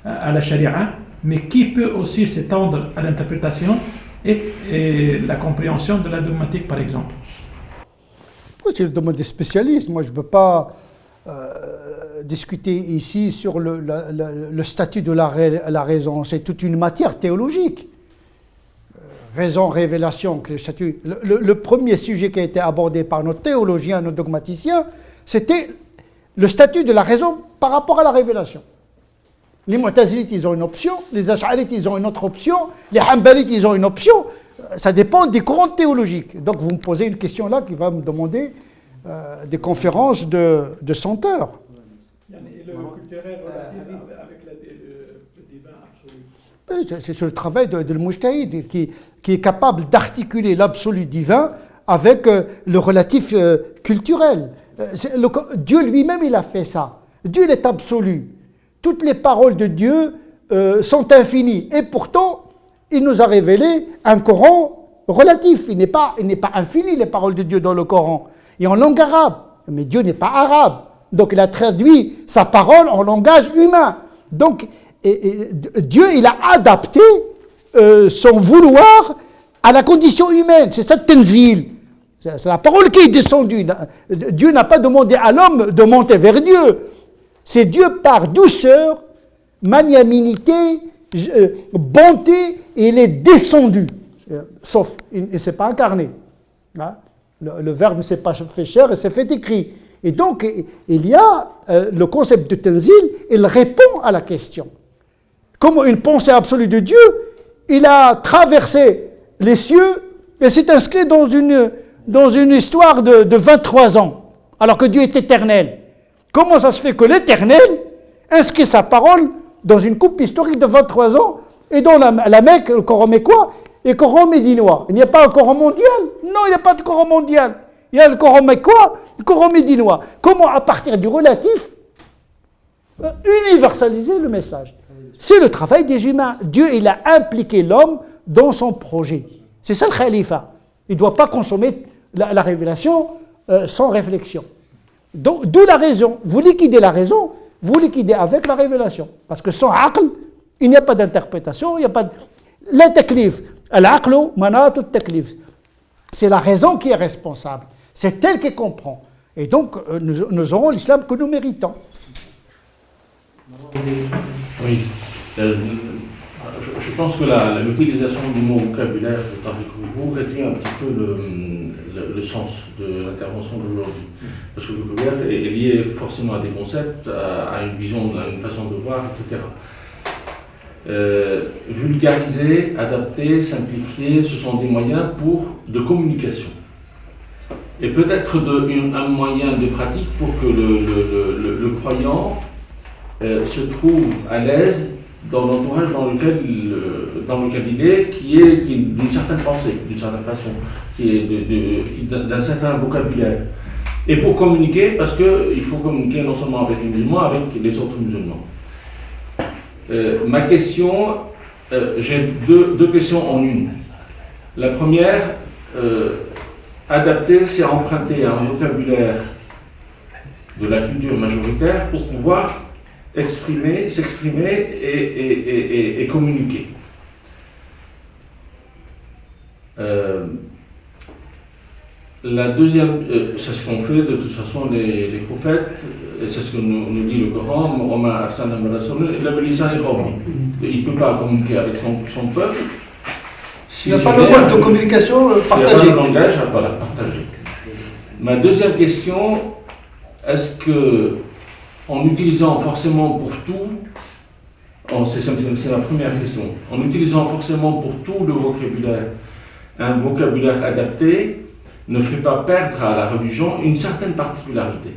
à la charia, mais qui peut aussi s'étendre à l'interprétation et la compréhension de la dogmatique par exemple? C'est le domaine des spécialistes. Moi, je ne peux pas discuter ici sur le statut de la raison. C'est toute une matière théologique. Raison, révélation, le statut. Le premier sujet qui a été abordé par nos théologiens, nos dogmaticiens, c'était le statut de la raison par rapport à la révélation. Les Mu'tazilites, ils ont une option, les Ash'arites, ils ont une autre option, les Hanbalites, ils ont une option. Ça dépend des courants théologiques. Donc vous me posez une question là qui va me demander des conférences de 100 heures. Et le culturel relatif avec le divin absolu. C'est le travail de l'Mujtahid qui est capable d'articuler l'absolu divin avec le relatif culturel. Dieu lui-même, il a fait ça. Dieu, il est absolu. Toutes les paroles de Dieu sont infinies. Et pourtant, il nous a révélé un Coran relatif. Il n'est pas infini, les paroles de Dieu dans le Coran. Et en langue arabe. Mais Dieu n'est pas arabe. Donc il a traduit sa parole en langage humain. Donc Dieu, il a adapté son vouloir à la condition humaine. C'est ça, Tenzil. C'est la parole qui est descendue. Dieu n'a pas demandé à l'homme de monter vers Dieu. C'est Dieu par douceur, magnanimité, bonté, et il est descendu. Sauf, il ne s'est pas incarné. Hein? Le Verbe ne s'est pas fait chair et s'est fait écrit. Et donc, il y a le concept de Tenzil, il répond à la question. Comme une pensée absolue de Dieu, il a traversé les cieux et s'est inscrit dans une histoire de 23 ans, alors que Dieu est éternel. Comment ça se fait que l'Éternel inscrit sa parole dans une coupe historique de 23 ans et dans la Mecque, le Coran mécois et le Coran médinois? Il n'y a pas un Coran mondial? Non, il n'y a pas de Coran mondial. Il y a le Coran mécois, le Coran médinois. Comment, à partir du relatif, universaliser le message? C'est le travail des humains. Dieu, il a impliqué l'homme dans son projet. C'est ça le khalifa. Il ne doit pas consommer la révélation sans réflexion. D'où la raison. Vous liquidez la raison, vous liquidez avec la révélation. Parce que sans aql, il n'y a pas d'interprétation, il n'y a pas de... La taklif, al-aqlu manatu taklif. C'est la raison qui est responsable. C'est elle qui comprend. Et donc, nous aurons l'islam que nous méritons. Oui. Je pense que l'utilisation du mot vocabulaire de Tariq Rubou réduit un petit peu le sens de l'intervention d'aujourd'hui. Parce que le vocabulaire est lié forcément à des concepts, à une vision, à une façon de voir, etc. Vulgariser, adapter, simplifier, ce sont des moyens de communication. Et peut-être un moyen de pratique pour que le croyant se trouve à l'aise dans l'entourage dans lequel il est, qui est d'une certaine pensée, d'une certaine façon, qui est d'un certain vocabulaire. Et pour communiquer, parce qu'il faut communiquer non seulement avec les musulmans, avec les autres musulmans. Ma question, j'ai deux questions en une. La première, adapter, c'est emprunter un vocabulaire de la culture majoritaire pour pouvoir s'exprimer et communiquer. La deuxième, c'est ce qu'on fait de toute façon les prophètes, et c'est ce que nous dit le Coran, il ne peut pas communiquer avec son peuple. Il n'y a pas le mode de communication partagé. Il n'y a pas le langage à partager. Ma deuxième question, est-ce que, en utilisant forcément pour tout, c'est la première question, en utilisant forcément pour tout le vocabulaire, un vocabulaire adapté, ne fait pas perdre à la religion une certaine particularité.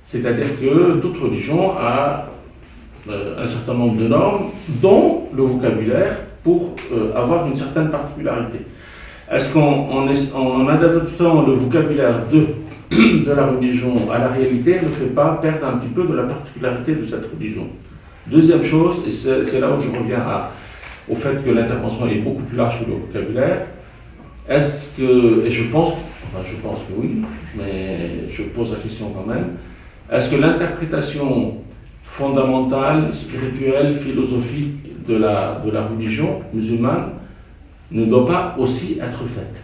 C'est-à-dire que toute religion a un certain nombre de normes, dont le vocabulaire, pour avoir une certaine particularité. Est-ce qu'en adaptant le vocabulaire de la religion à la réalité, ne fait pas perdre un petit peu de la particularité de cette religion? Deuxième chose, et c'est là où je reviens au fait que l'intervention est beaucoup plus large que le vocabulaire, est-ce que, et je pense que oui, mais je pose la question quand même, est-ce que l'interprétation fondamentale, spirituelle, philosophique de la religion musulmane ne doit pas aussi être faite?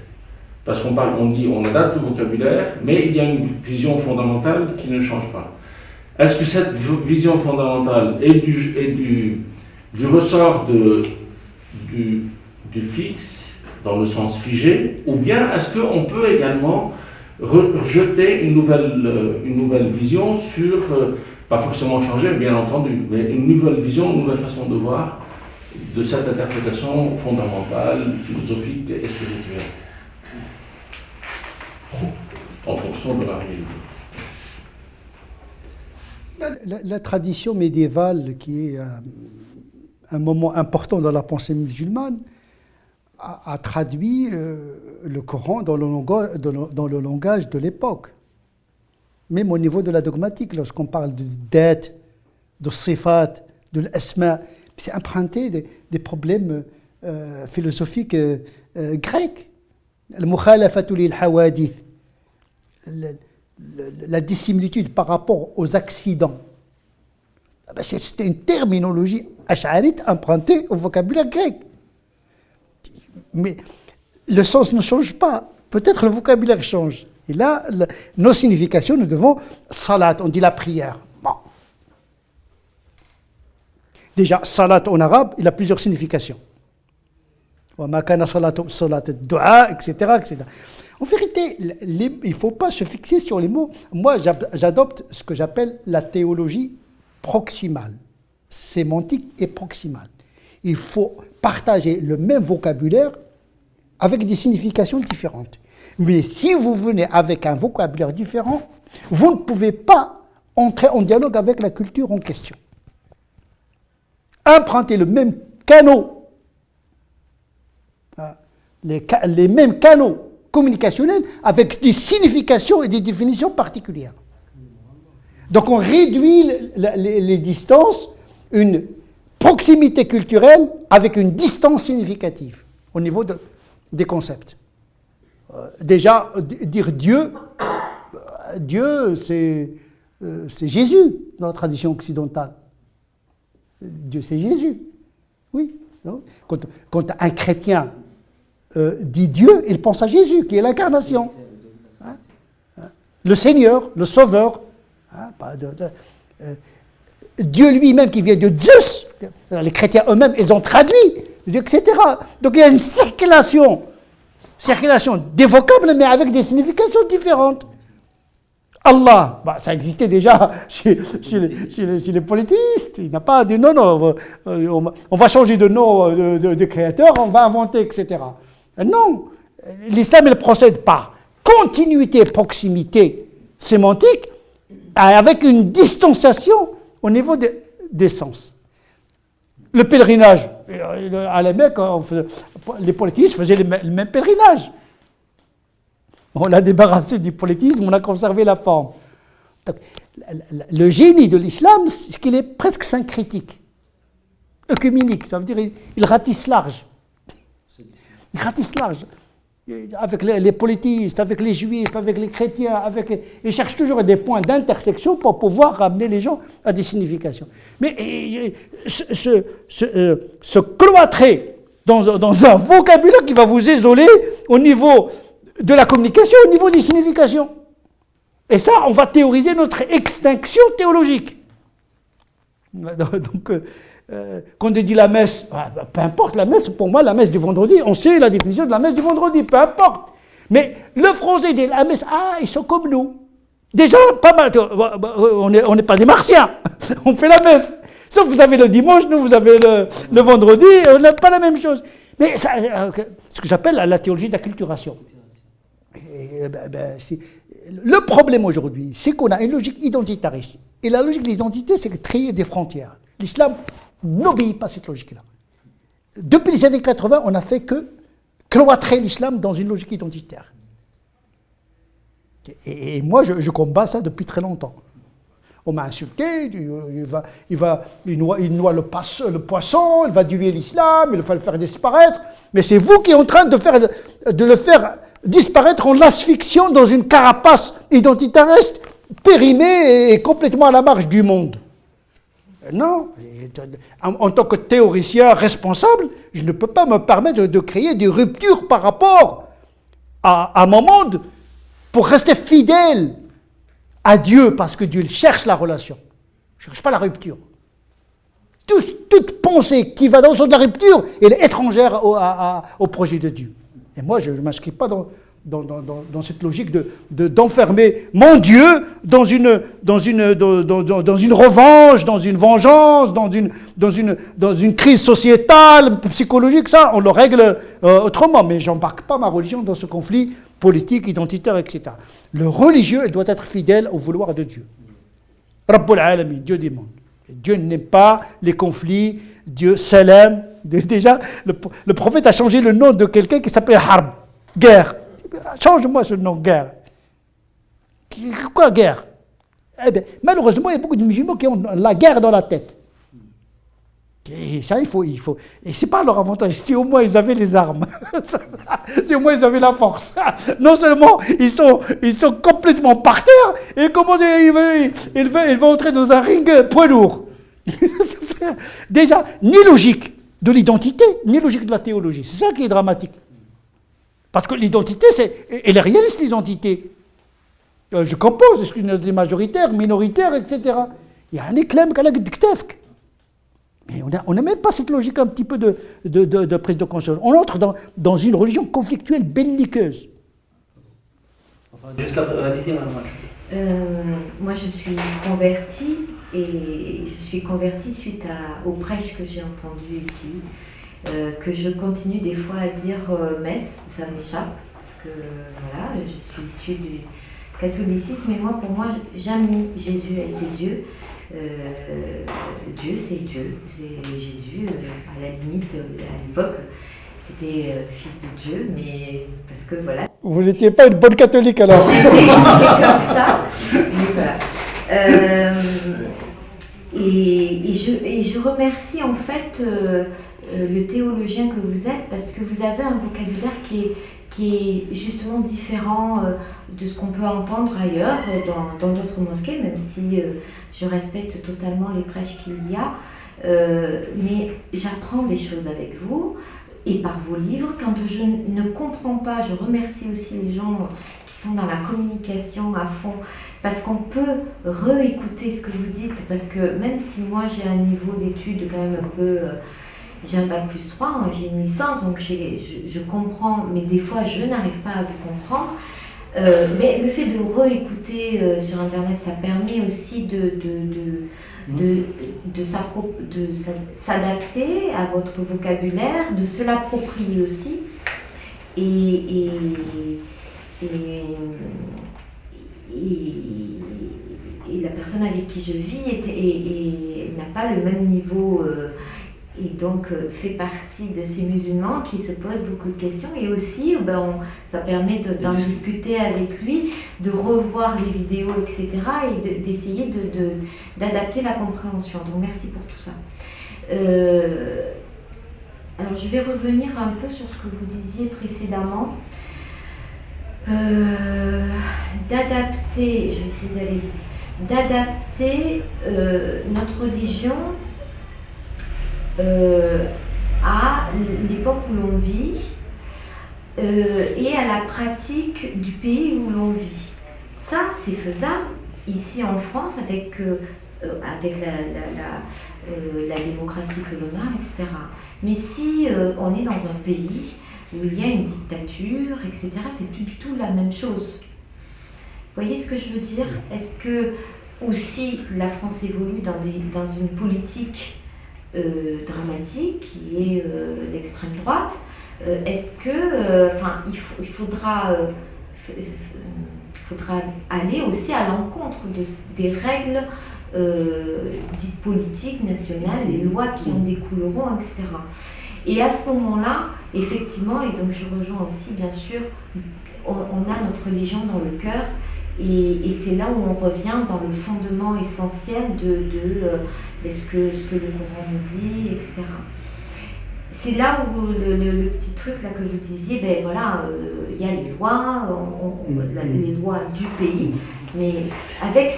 Parce on dit, on adapte le vocabulaire, mais il y a une vision fondamentale qui ne change pas. est-ce que cette vision fondamentale est du ressort du fixe, dans le sens figé, ou bien est-ce qu'on peut également rejeter une nouvelle vision sur, pas forcément changer, bien entendu, mais une nouvelle vision, une nouvelle façon de voir de cette interprétation fondamentale, philosophique et spirituelle, en fonction de la réalité. La tradition médiévale, qui est un moment important dans la pensée musulmane, a traduit le Coran dans le langage de l'époque. Même au niveau de la dogmatique, lorsqu'on parle de date, de sifat, de l'asma, c'est emprunté des problèmes philosophiques grecs. Al-mukhalafatu lil hawadith, la dissimilitude par rapport aux accidents. C'était une terminologie ash'arite empruntée au vocabulaire grec. Mais le sens ne change pas. Peut-être le vocabulaire change. Et là, nos significations, nous devons salat, on dit la prière. Bon. Déjà, salat en arabe, il a plusieurs significations. Wa kana salatum salat ad-du'a, etc., etc. En vérité, il ne faut pas se fixer sur les mots. Moi, j'adopte ce que j'appelle la théologie proximale, sémantique et proximale. Il faut partager le même vocabulaire avec des significations différentes. Mais si vous venez avec un vocabulaire différent, vous ne pouvez pas entrer en dialogue avec la culture en question. Emprunter le même canot, les mêmes canaux communicationnels avec des significations et des définitions particulières. Donc on réduit les distances, une proximité culturelle avec une distance significative au niveau des concepts. Déjà, dire Dieu, c'est Jésus dans la tradition occidentale. Dieu, c'est Jésus. Oui. Non? Quand un chrétien dit Dieu, il pense à Jésus, qui est l'incarnation. Le Seigneur, le Sauveur. Dieu lui-même qui vient de Zeus. Les chrétiens eux-mêmes, ils ont traduit, etc. Donc il y a une circulation des vocables, mais avec des significations différentes. Allah, ça existait déjà chez les polythéistes. Il n'a pas dit non, on va changer de nom de créateur, on va inventer, etc. Non, l'islam, il procède par continuité, proximité sémantique, avec une distanciation au niveau des sens. Le pèlerinage, à la Mecque, les polythéistes faisaient le même pèlerinage. On l'a débarrassé du polythéisme, on a conservé la forme. Donc, le génie de l'islam, c'est qu'il est presque syncrétique, œcuménique, ça veut dire il ratisse large. Il ratisse large. Avec les polythéistes, avec les juifs, avec les chrétiens, ils cherchent toujours des points d'intersection pour pouvoir ramener les gens à des significations. Mais se cloîtrer dans un vocabulaire qui va vous isoler au niveau de la communication, au niveau des significations. Et ça, on va théoriser notre extinction théologique. Donc, quand on dit la messe, peu importe la messe, pour moi, la messe du vendredi, on sait la définition de la messe du vendredi, peu importe. Mais le français dit la messe, ils sont comme nous. Déjà, pas mal, on n'est pas des martiens, on fait la messe. Sauf que vous avez le dimanche, nous, vous avez le vendredi, on n'a pas la même chose. Mais ça, ce que j'appelle la théologie d'acculturation. Le problème aujourd'hui, c'est qu'on a une logique identitariste. Et la logique de l'identité, c'est de créer des frontières. L'islam n'obéit pas à cette logique-là. Depuis les années 80, on n'a fait que cloîtrer l'islam dans une logique identitaire. Et moi, je combats ça depuis très longtemps. On m'a insulté, il noie le poisson, il va diluer l'islam, il va le faire disparaître. Mais c'est vous qui êtes en train de le faire disparaître en l'asphyxiant dans une carapace identitariste, périmée et complètement à la marge du monde. Non, en tant que théoricien responsable, je ne peux pas me permettre de créer des ruptures par rapport à mon monde pour rester fidèle à Dieu, parce que Dieu cherche la relation. Je ne cherche pas la rupture. Toute pensée qui va dans le sens de la rupture, elle est étrangère au projet de Dieu. Et moi, je ne m'inscris pas dans cette logique d'enfermer mon Dieu dans une revanche, dans une vengeance, dans une crise sociétale, psychologique. Ça, on le règle autrement. Mais je n'embarque pas ma religion dans ce conflit politique, identitaire, etc. Le religieux, il doit être fidèle au vouloir de Dieu. Rabbul Alamin, Dieu des mondes. Dieu n'aime pas les conflits. Dieu, salam. Déjà, le prophète a changé le nom de quelqu'un qui s'appelait Harb, guerre. Change-moi ce nom, guerre. Quoi, guerre? Eh bien, malheureusement, il y a beaucoup de musulmans qui ont la guerre dans la tête. Et ça, il faut. Et ce n'est pas leur avantage. Si au moins ils avaient les armes, si au moins ils avaient la force. Non seulement ils sont complètement par terre, et comment ils veulent entrer dans un ring poids lourd. Déjà, ni logique de l'identité, ni logique de la théologie. C'est ça qui est dramatique. Parce que l'identité, elle est réaliste, l'identité. Je compose, est-ce qu'une est majoritaire, minoritaire, etc. Il y a un éclair qu'elle a de mais on n'a même pas cette logique un petit peu de prise de conscience. On entre dans une religion conflictuelle, belliqueuse. Moi, je suis convertie, et je suis convertie suite aux prêches que j'ai entendus ici, que je continue des fois à dire messe, ça m'échappe, parce que voilà, je suis issue du catholicisme, mais pour moi, jamais Jésus a été Dieu. Dieu, c'est Dieu, c'est Jésus, à la limite, à l'époque, c'était fils de Dieu, mais parce que voilà. Vous n'étiez pas une bonne catholique alors. J'étais comme ça, mais voilà. Et je remercie en fait le théologien que vous êtes, parce que vous avez un vocabulaire qui est justement différent de ce qu'on peut entendre ailleurs, dans d'autres mosquées, même si je respecte totalement les prêches qu'il y a. Mais j'apprends des choses avec vous et par vos livres. Quand je ne comprends pas, je remercie aussi les gens qui sont dans la communication à fond, parce qu'on peut réécouter ce que vous dites, parce que même si moi j'ai un niveau d'études quand même un peu... j'ai un bac plus 3, hein, j'ai une licence, donc je comprends, mais des fois je n'arrive pas à vous comprendre. Mais le fait de réécouter sur Internet, ça permet aussi de s'adapter à votre vocabulaire, de se l'approprier aussi. Et la personne avec qui je vis n'a pas le même niveau... et donc fait partie de ces musulmans qui se posent beaucoup de questions, et aussi ça permet d'en discuter avec lui, de revoir les vidéos, etc., et d'essayer d'adapter la compréhension. Donc merci pour tout ça. Alors je vais revenir un peu sur ce que vous disiez précédemment, d'adapter, je vais essayer d'aller vite, d'adapter notre religion à l'époque où l'on vit et à la pratique du pays où l'on vit. Ça, c'est faisable ici en France avec la démocratie que l'on a, etc. Mais si on est dans un pays où il y a une dictature, etc., c'est plus du tout la même chose. Vous voyez ce que je veux dire? Est-ce que aussi la France évolue dans une politique dramatique qui est l'extrême droite? Est-ce que, il faudra aller aussi à l'encontre des règles dites politiques, nationales, les lois qui en découleront, etc. Et à ce moment-là, effectivement, et donc je rejoins aussi, bien sûr, on a notre religion dans le cœur, et c'est là où on revient dans le fondement essentiel de ce que le Coran nous dit, etc. C'est là où le petit truc là que vous disiez, il y a les lois, les lois du pays, mais avec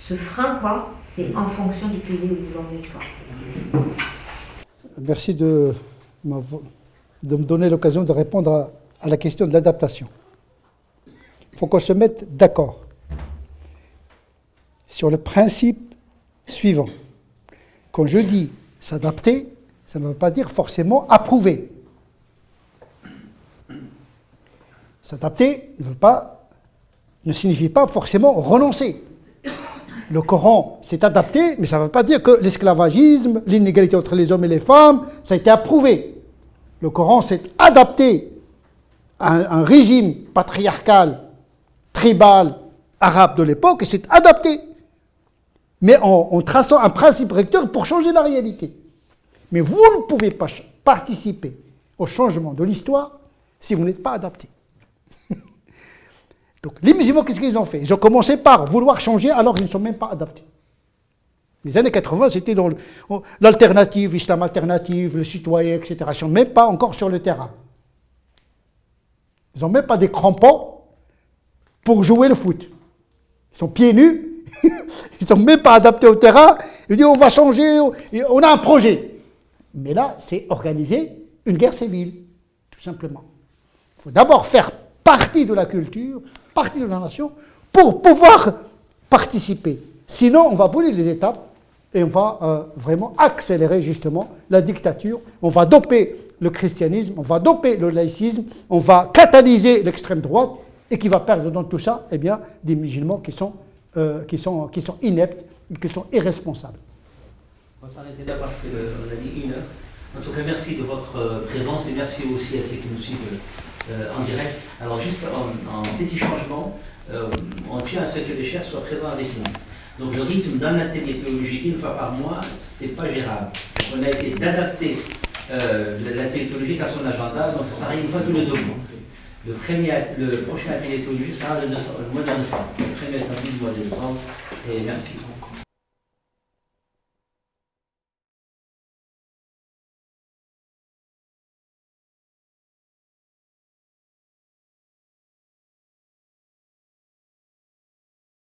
ce frein, quoi, c'est en fonction du pays où l'on est, quoi. Merci de me donner l'occasion de répondre à la question de l'adaptation. Il faut qu'on se mette d'accord. sur le principe suivant. Quand je dis s'adapter, ça ne veut pas dire forcément approuver. S'adapter ne signifie pas forcément renoncer. Le Coran s'est adapté, mais ça ne veut pas dire que l'esclavagisme, l'inégalité entre les hommes et les femmes, ça a été approuvé. Le Coran s'est adapté à un régime patriarcal, tribal, arabe de l'époque, et s'est adapté. Mais en traçant un principe recteur pour changer la réalité. Mais vous ne pouvez pas participer au changement de l'histoire si vous n'êtes pas adapté. Donc les musulmans, qu'est-ce qu'ils ont fait? Ils ont commencé par vouloir changer alors qu'ils ne sont même pas adaptés. Les années 80, c'était dans l'alternative, l'islam alternative, le citoyen, etc. Ils ne sont même pas encore sur le terrain. Ils n'ont même pas des crampons pour jouer le foot. Ils sont pieds nus, ils ne sont même pas adaptés au terrain. Ils disent on va changer, on a un projet. Mais là, c'est organiser une guerre civile, tout simplement. Il faut d'abord faire partie de la culture, partie de la nation, pour pouvoir participer. Sinon, on va brûler les étapes et on va vraiment accélérer justement la dictature. On va doper le christianisme, on va doper le laïcisme, on va catalyser l'extrême droite et qui va perdre dans tout ça, eh bien, des musulmans qui sont ineptes, qui sont irresponsables. On va s'arrêter là parce qu'on a dit 1 heure. En tout cas, merci de votre présence et merci aussi à ceux qui nous suivent en direct. Alors juste en petit changement, on tient à ce que les chefs soient présents avec nous. Donc le rythme d'un atelier théologique une fois par mois, c'est pas gérable. On a essayé d'adapter l'atelier théologique à son agenda, donc ça sera une fois tous les 2 mois. Le prochain atelier théologique sera le mois de décembre. Le premier samedi du mois de décembre. Et merci.